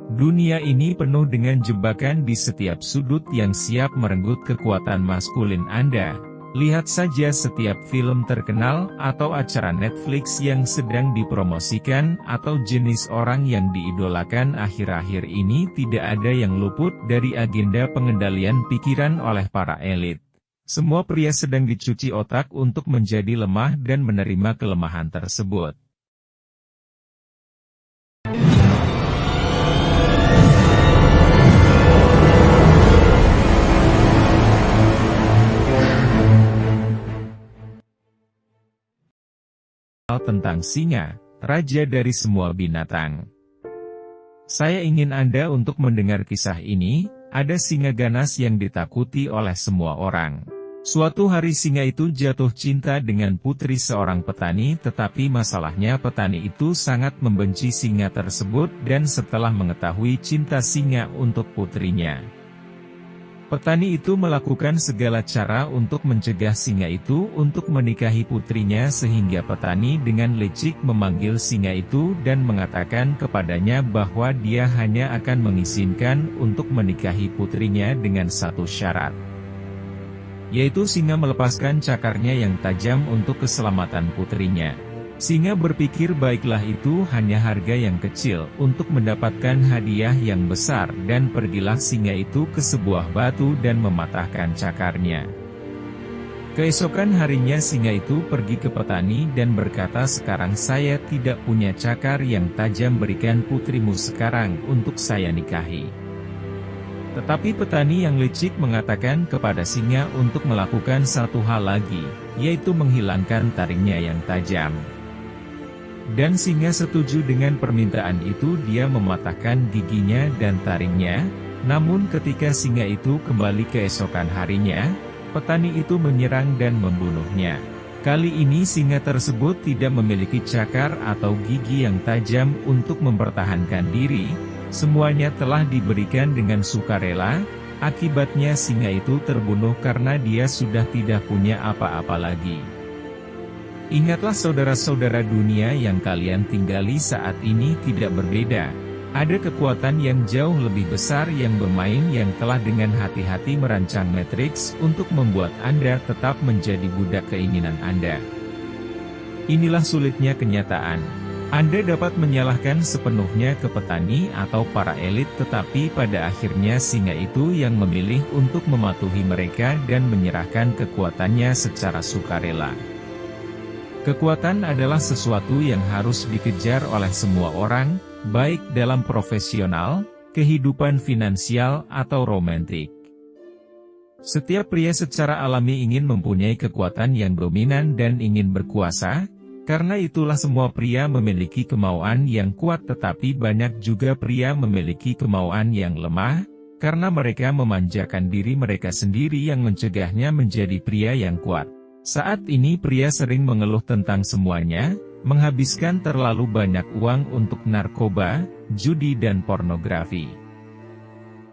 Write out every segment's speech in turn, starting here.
Dunia ini penuh dengan jebakan di setiap sudut yang siap merenggut kekuatan maskulin Anda. Lihat saja setiap film terkenal atau acara Netflix yang sedang dipromosikan atau jenis orang yang diidolakan akhir-akhir ini, tidak ada yang luput dari agenda pengendalian pikiran oleh para elit. Semua pria sedang dicuci otak untuk menjadi lemah dan menerima kelemahan tersebut. Tentang singa, raja dari semua binatang. Saya ingin Anda untuk mendengar kisah ini. Ada singa ganas yang ditakuti oleh semua orang. Suatu hari singa itu jatuh cinta dengan putri seorang petani, tetapi masalahnya petani itu sangat membenci singa tersebut dan setelah mengetahui cinta singa untuk putrinya, petani itu melakukan segala cara untuk mencegah singa itu untuk menikahi putrinya, sehingga petani dengan licik memanggil singa itu dan mengatakan kepadanya bahwa dia hanya akan mengizinkan untuk menikahi putrinya dengan satu syarat, yaitu singa melepaskan cakarnya yang tajam untuk keselamatan putrinya. Singa berpikir baiklah, itu hanya harga yang kecil untuk mendapatkan hadiah yang besar, dan pergilah singa itu ke sebuah batu dan mematahkan cakarnya. Keesokan harinya singa itu pergi ke petani dan berkata, "Sekarang saya tidak punya cakar yang tajam, berikan putrimu sekarang untuk saya nikahi." Tetapi petani yang licik mengatakan kepada singa untuk melakukan satu hal lagi, yaitu menghilangkan taringnya yang tajam. Dan singa setuju dengan permintaan itu. Dia mematahkan giginya dan taringnya. Namun ketika singa itu kembali keesokan harinya, petani itu menyerang dan membunuhnya. Kali ini singa tersebut tidak memiliki cakar atau gigi yang tajam untuk mempertahankan diri. Semuanya telah diberikan dengan sukarela. Akibatnya singa itu terbunuh karena dia sudah tidak punya apa-apa lagi. Ingatlah saudara-saudara, dunia yang kalian tinggali saat ini tidak berbeda. Ada kekuatan yang jauh lebih besar yang bermain, yang telah dengan hati-hati merancang matriks untuk membuat Anda tetap menjadi budak keinginan Anda. Inilah sulitnya kenyataan. Anda dapat menyalahkan sepenuhnya ke petani atau para elit, tetapi pada akhirnya singa itu yang memilih untuk mematuhi mereka dan menyerahkan kekuatannya secara sukarela. Kekuatan adalah sesuatu yang harus dikejar oleh semua orang, baik dalam profesional, kehidupan finansial, atau romantik. Setiap pria secara alami ingin mempunyai kekuatan yang dominan dan ingin berkuasa. Karena itulah semua pria memiliki kemauan yang kuat, tetapi banyak juga pria memiliki kemauan yang lemah, karena mereka memanjakan diri mereka sendiri yang mencegahnya menjadi pria yang kuat. Saat ini pria sering mengeluh tentang semuanya, menghabiskan terlalu banyak uang untuk narkoba, judi dan pornografi.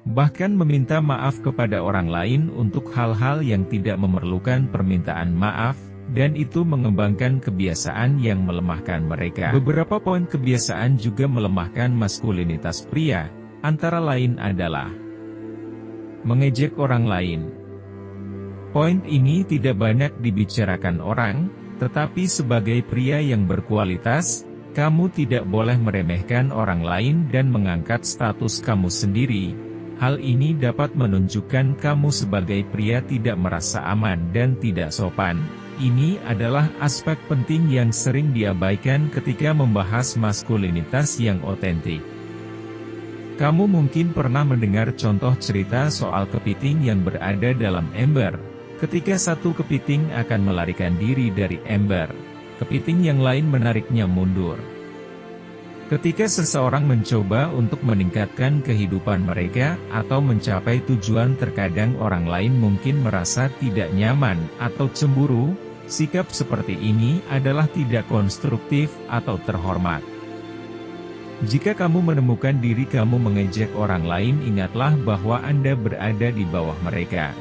Bahkan meminta maaf kepada orang lain untuk hal-hal yang tidak memerlukan permintaan maaf, dan itu mengembangkan kebiasaan yang melemahkan mereka. Beberapa poin kebiasaan juga melemahkan maskulinitas pria, antara lain adalah mengejek orang lain. Poin ini tidak banyak dibicarakan orang, tetapi sebagai pria yang berkualitas, kamu tidak boleh meremehkan orang lain dan mengangkat status kamu sendiri. Hal ini dapat menunjukkan kamu sebagai pria tidak merasa aman dan tidak sopan. Ini adalah aspek penting yang sering diabaikan ketika membahas maskulinitas yang otentik. Kamu mungkin pernah mendengar contoh cerita soal kepiting yang berada dalam ember. Ketika satu kepiting akan melarikan diri dari ember, kepiting yang lain menariknya mundur. Ketika seseorang mencoba untuk meningkatkan kehidupan mereka atau mencapai tujuan, terkadang orang lain mungkin merasa tidak nyaman atau cemburu. Sikap seperti ini adalah tidak konstruktif atau terhormat. Jika kamu menemukan diri kamu mengejek orang lain, ingatlah bahwa Anda berada di bawah mereka.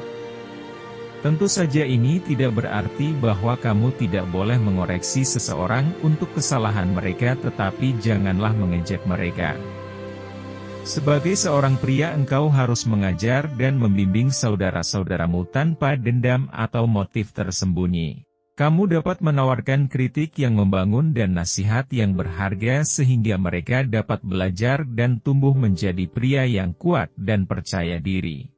Tentu saja ini tidak berarti bahwa kamu tidak boleh mengoreksi seseorang untuk kesalahan mereka, tetapi janganlah mengejek mereka. Sebagai seorang pria engkau harus mengajar dan membimbing saudara-saudaramu tanpa dendam atau motif tersembunyi. Kamu dapat menawarkan kritik yang membangun dan nasihat yang berharga sehingga mereka dapat belajar dan tumbuh menjadi pria yang kuat dan percaya diri.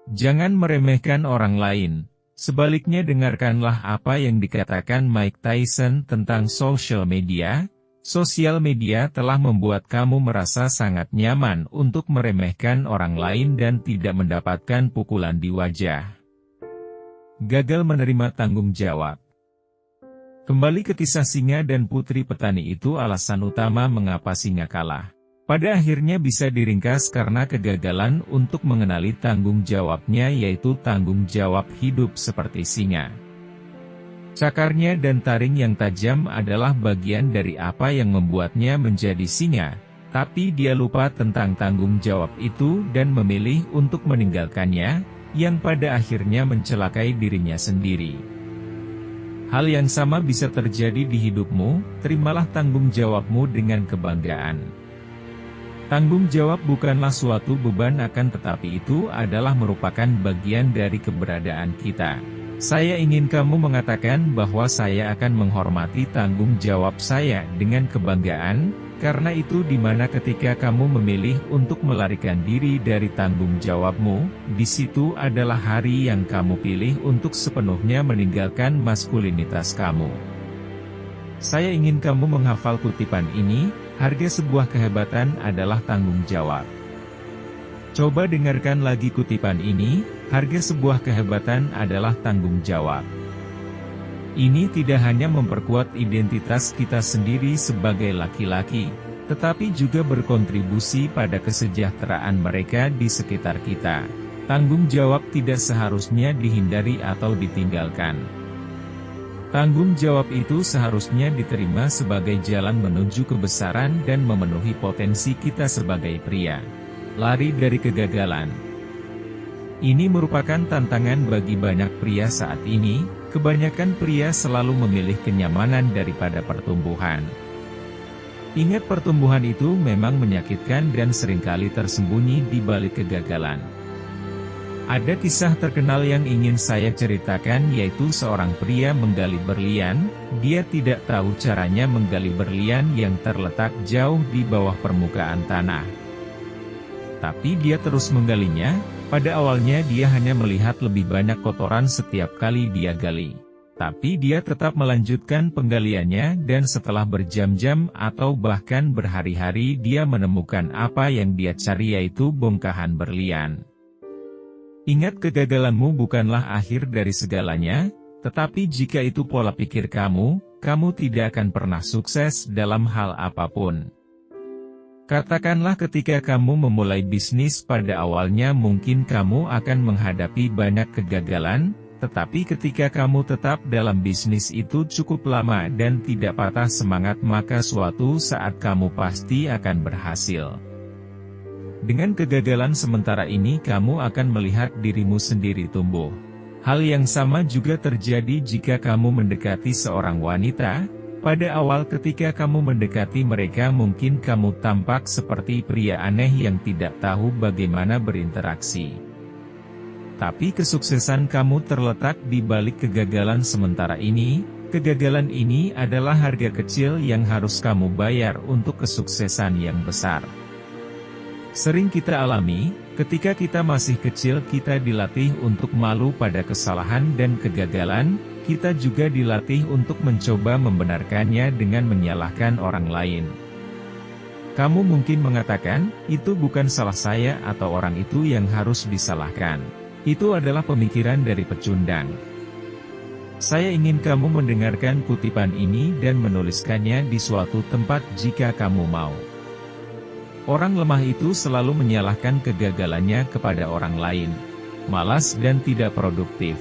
Jangan meremehkan orang lain. Sebaliknya dengarkanlah apa yang dikatakan Mike Tyson tentang social media. Sosial media telah membuat kamu merasa sangat nyaman untuk meremehkan orang lain dan tidak mendapatkan pukulan di wajah. Gagal menerima tanggung jawab. Kembali ke kisah singa dan putri petani itu, alasan utama mengapa singa kalah. Pada akhirnya bisa diringkas karena kegagalan untuk mengenali tanggung jawabnya, yaitu tanggung jawab hidup seperti singa. Cakarnya dan taring yang tajam adalah bagian dari apa yang membuatnya menjadi singa, tapi dia lupa tentang tanggung jawab itu dan memilih untuk meninggalkannya, yang pada akhirnya mencelakai dirinya sendiri. Hal yang sama bisa terjadi di hidupmu. Terimalah tanggung jawabmu dengan kebanggaan. Tanggung jawab bukanlah suatu beban, akan tetapi itu adalah merupakan bagian dari keberadaan kita. Saya ingin kamu mengatakan bahwa saya akan menghormati tanggung jawab saya dengan kebanggaan, karena itu dimana ketika kamu memilih untuk melarikan diri dari tanggung jawabmu, di situ adalah hari yang kamu pilih untuk sepenuhnya meninggalkan maskulinitas kamu. Saya ingin kamu menghafal kutipan ini, harga sebuah kehebatan adalah tanggung jawab. Coba dengarkan lagi kutipan ini, harga sebuah kehebatan adalah tanggung jawab. Ini tidak hanya memperkuat identitas kita sendiri sebagai laki-laki, tetapi juga berkontribusi pada kesejahteraan mereka di sekitar kita. Tanggung jawab tidak seharusnya dihindari atau ditinggalkan. Tanggung jawab itu seharusnya diterima sebagai jalan menuju kebesaran dan memenuhi potensi kita sebagai pria. Lari dari kegagalan. Ini merupakan tantangan bagi banyak pria saat ini. Kebanyakan pria selalu memilih kenyamanan daripada pertumbuhan. Ingat, pertumbuhan itu memang menyakitkan dan seringkali tersembunyi di balik kegagalan. Ada kisah terkenal yang ingin saya ceritakan, yaitu seorang pria menggali berlian. Dia tidak tahu caranya menggali berlian yang terletak jauh di bawah permukaan tanah. Tapi dia terus menggalinya. Pada awalnya dia hanya melihat lebih banyak kotoran setiap kali dia gali. Tapi dia tetap melanjutkan penggaliannya, dan setelah berjam-jam atau bahkan berhari-hari dia menemukan apa yang dia cari, yaitu bongkahan berlian. Ingat, kegagalanmu bukanlah akhir dari segalanya, tetapi jika itu pola pikir kamu, kamu tidak akan pernah sukses dalam hal apapun. Katakanlah ketika kamu memulai bisnis, pada awalnya mungkin kamu akan menghadapi banyak kegagalan, tetapi ketika kamu tetap dalam bisnis itu cukup lama dan tidak patah semangat, maka suatu saat kamu pasti akan berhasil. Dengan kegagalan sementara ini kamu akan melihat dirimu sendiri tumbuh. Hal yang sama juga terjadi jika kamu mendekati seorang wanita. Pada awal ketika kamu mendekati mereka mungkin kamu tampak seperti pria aneh yang tidak tahu bagaimana berinteraksi. Tapi kesuksesan kamu terletak di balik kegagalan sementara ini. Kegagalan ini adalah harga kecil yang harus kamu bayar untuk kesuksesan yang besar. Sering kita alami, ketika kita masih kecil kita dilatih untuk malu pada kesalahan dan kegagalan. Kita juga dilatih untuk mencoba membenarkannya dengan menyalahkan orang lain. Kamu mungkin mengatakan, itu bukan salah saya atau orang itu yang harus disalahkan. Itu adalah pemikiran dari pecundang. Saya ingin kamu mendengarkan kutipan ini dan menuliskannya di suatu tempat jika kamu mau. Orang lemah itu selalu menyalahkan kegagalannya kepada orang lain. Malas dan tidak produktif.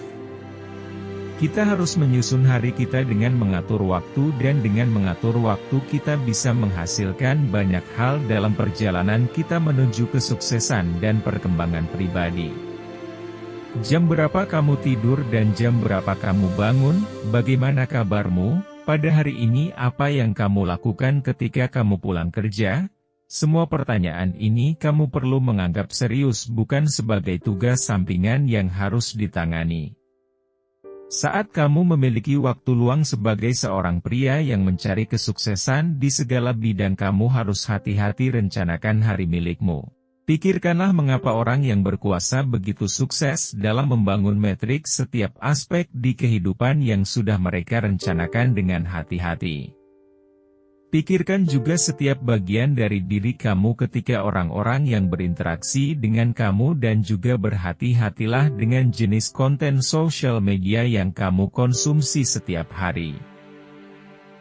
Kita harus menyusun hari kita dengan mengatur waktu, dan dengan mengatur waktu kita bisa menghasilkan banyak hal dalam perjalanan kita menuju kesuksesan dan perkembangan pribadi. Jam berapa kamu tidur dan jam berapa kamu bangun? Bagaimana kabarmu? Pada hari ini apa yang kamu lakukan ketika kamu pulang kerja? Semua pertanyaan ini kamu perlu menganggap serius, bukan sebagai tugas sampingan yang harus ditangani. Saat kamu memiliki waktu luang sebagai seorang pria yang mencari kesuksesan di segala bidang, kamu harus hati-hati rencanakan hari milikmu. Pikirkanlah mengapa orang yang berkuasa begitu sukses dalam membangun matriks setiap aspek di kehidupan yang sudah mereka rencanakan dengan hati-hati. Pikirkan juga setiap bagian dari diri kamu ketika orang-orang yang berinteraksi dengan kamu, dan juga berhati-hatilah dengan jenis konten sosial media yang kamu konsumsi setiap hari.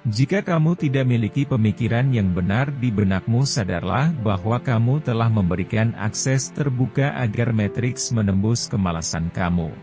Jika kamu tidak memiliki pemikiran yang benar di benakmu, sadarlah bahwa kamu telah memberikan akses terbuka agar matriks menembus kemalasan kamu.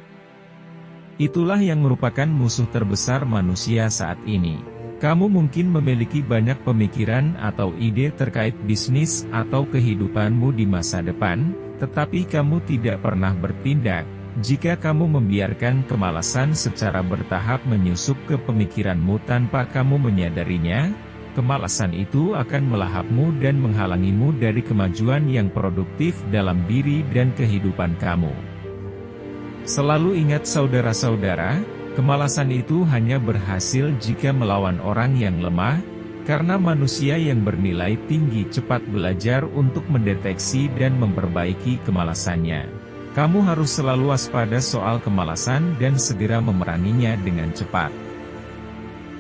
Itulah yang merupakan musuh terbesar manusia saat ini. Kamu mungkin memiliki banyak pemikiran atau ide terkait bisnis atau kehidupanmu di masa depan, tetapi kamu tidak pernah bertindak. Jika kamu membiarkan kemalasan secara bertahap menyusup ke pemikiranmu tanpa kamu menyadarinya, kemalasan itu akan melahapmu dan menghalangimu dari kemajuan yang produktif dalam diri dan kehidupan kamu. Selalu ingat saudara-saudara, kemalasan itu hanya berhasil jika melawan orang yang lemah, karena manusia yang bernilai tinggi cepat belajar untuk mendeteksi dan memperbaiki kemalasannya. Kamu harus selalu waspada soal kemalasan dan segera memeranginya dengan cepat.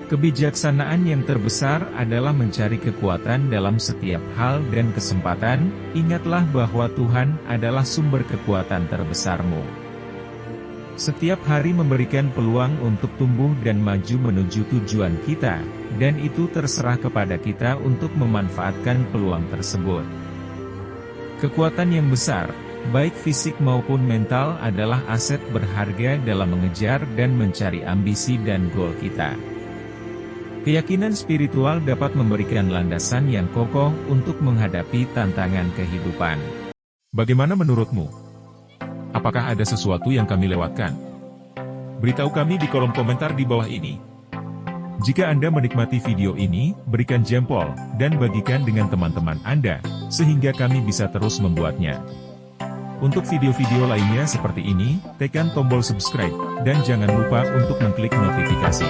Kebijaksanaan yang terbesar adalah mencari kekuatan dalam setiap hal dan kesempatan. Ingatlah bahwa Tuhan adalah sumber kekuatan terbesarmu. Setiap hari memberikan peluang untuk tumbuh dan maju menuju tujuan kita, dan itu terserah kepada kita untuk memanfaatkan peluang tersebut. Kekuatan yang besar, baik fisik maupun mental, adalah aset berharga dalam mengejar dan mencari ambisi dan goal kita. Keyakinan spiritual dapat memberikan landasan yang kokoh untuk menghadapi tantangan kehidupan. Bagaimana menurutmu? Apakah ada sesuatu yang kami lewatkan? Beritahu kami di kolom komentar di bawah ini. Jika Anda menikmati video ini, berikan jempol, dan bagikan dengan teman-teman Anda, sehingga kami bisa terus membuatnya. Untuk video-video lainnya seperti ini, tekan tombol subscribe, dan jangan lupa untuk mengklik notifikasi.